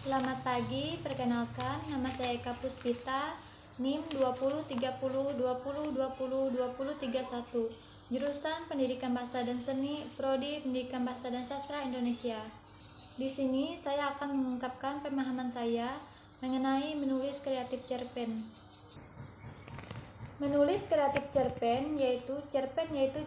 Selamat pagi, perkenalkan nama saya Eka Puspita, NIM 203020202031, jurusan Pendidikan Bahasa dan Seni, Prodi Pendidikan Bahasa dan Sastra Indonesia. Di sini saya akan mengungkapkan pemahaman saya mengenai menulis kreatif cerpen. Menulis kreatif cerpen yaitu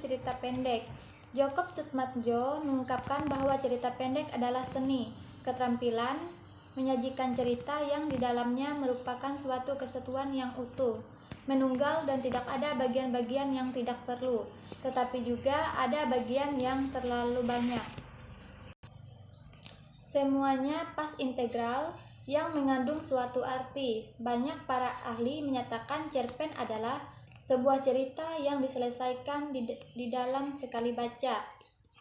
cerita pendek. Jakob Sutmadjo mengungkapkan bahwa cerita pendek adalah seni, keterampilan menyajikan cerita yang di dalamnya merupakan suatu kesatuan yang utuh, menunggal dan tidak ada bagian-bagian yang tidak perlu, tetapi juga ada bagian yang terlalu banyak. Semuanya pas integral yang mengandung suatu arti. Banyak para ahli menyatakan cerpen adalah sebuah cerita yang diselesaikan di dalam sekali baca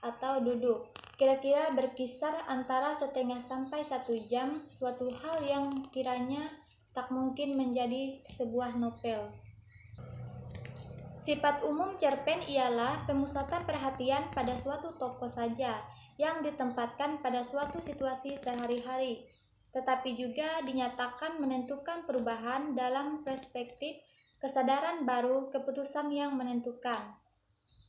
atau duduk. Kira-kira berkisar antara setengah sampai 1 jam, suatu hal yang kiranya tak mungkin menjadi sebuah novel. Sifat umum cerpen ialah pemusatan perhatian pada suatu tokoh saja yang ditempatkan pada suatu situasi sehari-hari, tetapi juga dinyatakan menentukan perubahan dalam perspektif, kesadaran baru, keputusan yang menentukan.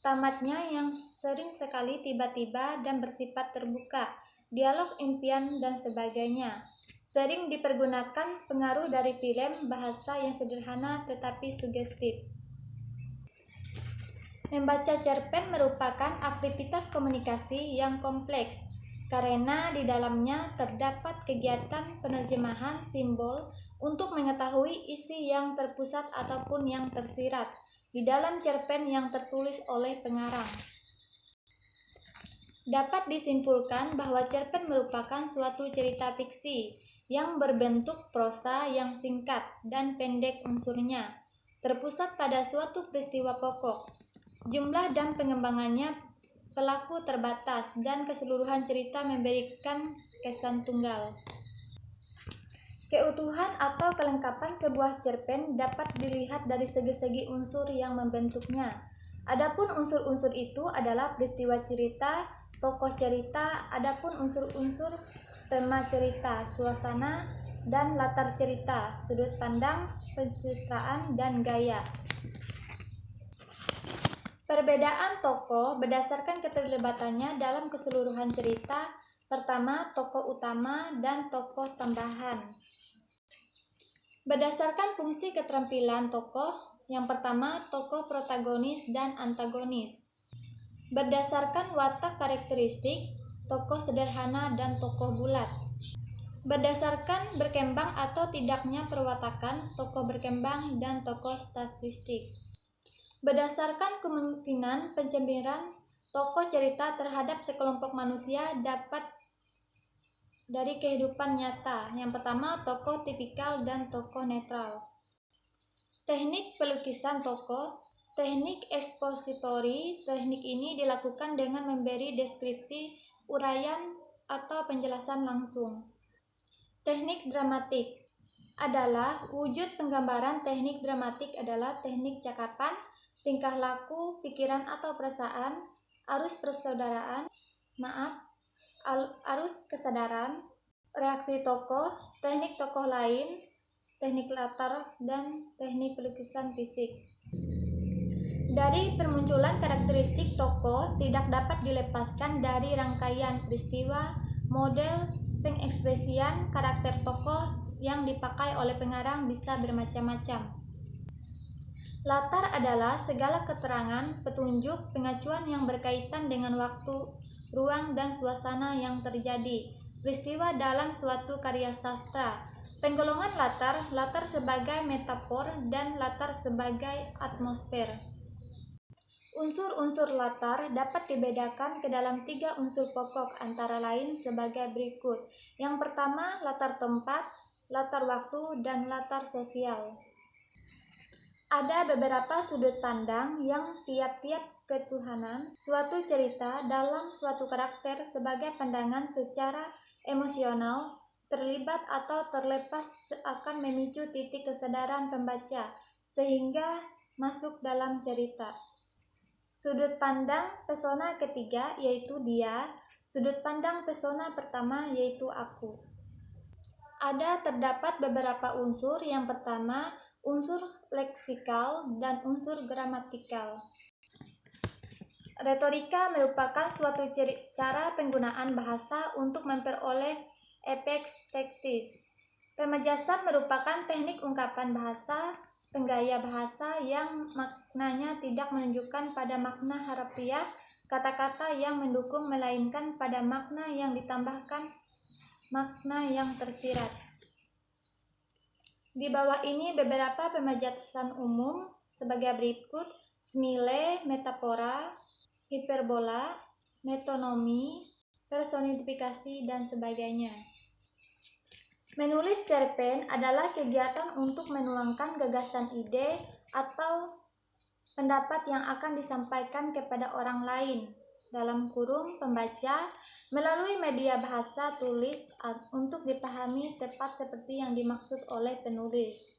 Tamatnya yang sering sekali tiba-tiba dan bersifat terbuka, dialog impian dan sebagainya. Sering dipergunakan pengaruh dari film, bahasa yang sederhana tetapi sugestif. Membaca cerpen merupakan aktivitas komunikasi yang kompleks, karena di dalamnya terdapat kegiatan penerjemahan simbol untuk mengetahui isi yang terpusat ataupun yang tersirat di dalam cerpen yang tertulis oleh pengarang. Dapat disimpulkan bahwa cerpen merupakan suatu cerita fiksi yang berbentuk prosa yang singkat dan pendek unsurnya, terpusat pada suatu peristiwa pokok. Jumlah dan pengembangannya pelaku terbatas dan keseluruhan cerita memberikan kesan tunggal. Keutuhan atau kelengkapan sebuah cerpen dapat dilihat dari segi-segi unsur yang membentuknya. Adapun unsur-unsur itu adalah peristiwa cerita, tokoh cerita, adapun unsur-unsur tema cerita, suasana dan latar cerita, sudut pandang, pencitraan dan gaya. Perbedaan tokoh berdasarkan keterlibatannya dalam keseluruhan cerita. Pertama, tokoh utama dan tokoh tambahan. Berdasarkan fungsi keterampilan tokoh, yang pertama tokoh protagonis dan antagonis. Berdasarkan watak karakteristik, tokoh sederhana dan tokoh bulat. Berdasarkan berkembang atau tidaknya perwatakan, tokoh berkembang dan tokoh statistik. Berdasarkan kemungkinan pencemburuan tokoh cerita terhadap sekelompok manusia dapat dari kehidupan nyata. Yang pertama, tokoh tipikal dan tokoh netral. Teknik pelukisan tokoh. Teknik ekspositori. Teknik ini dilakukan dengan memberi deskripsi, uraian, atau penjelasan langsung. Teknik dramatik adalah wujud penggambaran. Teknik dramatik adalah teknik cakapan, tingkah laku, pikiran atau perasaan, arus kesadaran, reaksi tokoh, teknik tokoh lain, teknik latar, dan teknik pelukisan fisik. Dari permunculan karakteristik tokoh tidak dapat dilepaskan dari rangkaian peristiwa, model, pengekspresian karakter tokoh yang dipakai oleh pengarang bisa bermacam-macam. Latar adalah segala keterangan, petunjuk, pengacuan yang berkaitan dengan waktu, ruang, dan suasana yang terjadi peristiwa dalam suatu karya sastra. Penggolongan latar sebagai metafor dan latar sebagai atmosfer. Unsur-unsur latar dapat dibedakan ke dalam 3 unsur pokok, antara lain sebagai berikut. Yang pertama, latar tempat, latar waktu, dan latar sosial. Ada beberapa sudut pandang yang tiap-tiap ketuhanan suatu cerita dalam suatu karakter sebagai pandangan secara emosional, terlibat atau terlepas akan memicu titik kesadaran pembaca sehingga masuk dalam cerita. Sudut pandang pesona ketiga yaitu dia, sudut pandang pesona pertama yaitu aku. Terdapat beberapa unsur. Yang pertama, unsur leksikal dan unsur gramatikal. Retorika merupakan suatu cara penggunaan bahasa untuk memperoleh efek teknis. Pemejasan merupakan teknik ungkapan bahasa, penggaya bahasa yang maknanya tidak menunjukkan pada makna harfiah kata-kata yang mendukung, melainkan pada makna yang ditambahkan makna yang tersirat. Di bawah ini beberapa pemejasan umum sebagai berikut: simile, metafora, hiperbola, metonomi, personifikasi, dan sebagainya. Menulis cerpen adalah kegiatan untuk menuangkan gagasan, ide, atau pendapat yang akan disampaikan kepada orang lain (pembaca) melalui media bahasa tulis untuk dipahami tepat seperti yang dimaksud oleh penulis.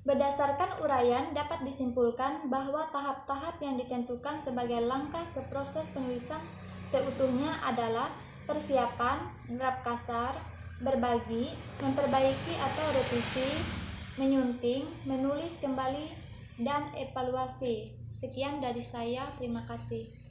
Berdasarkan uraian dapat disimpulkan bahwa tahap-tahap yang ditentukan sebagai langkah ke proses penulisan seutuhnya adalah persiapan, draft kasar, berbagi, memperbaiki atau revisi, menyunting, menulis kembali, dan evaluasi. Sekian dari saya, terima kasih.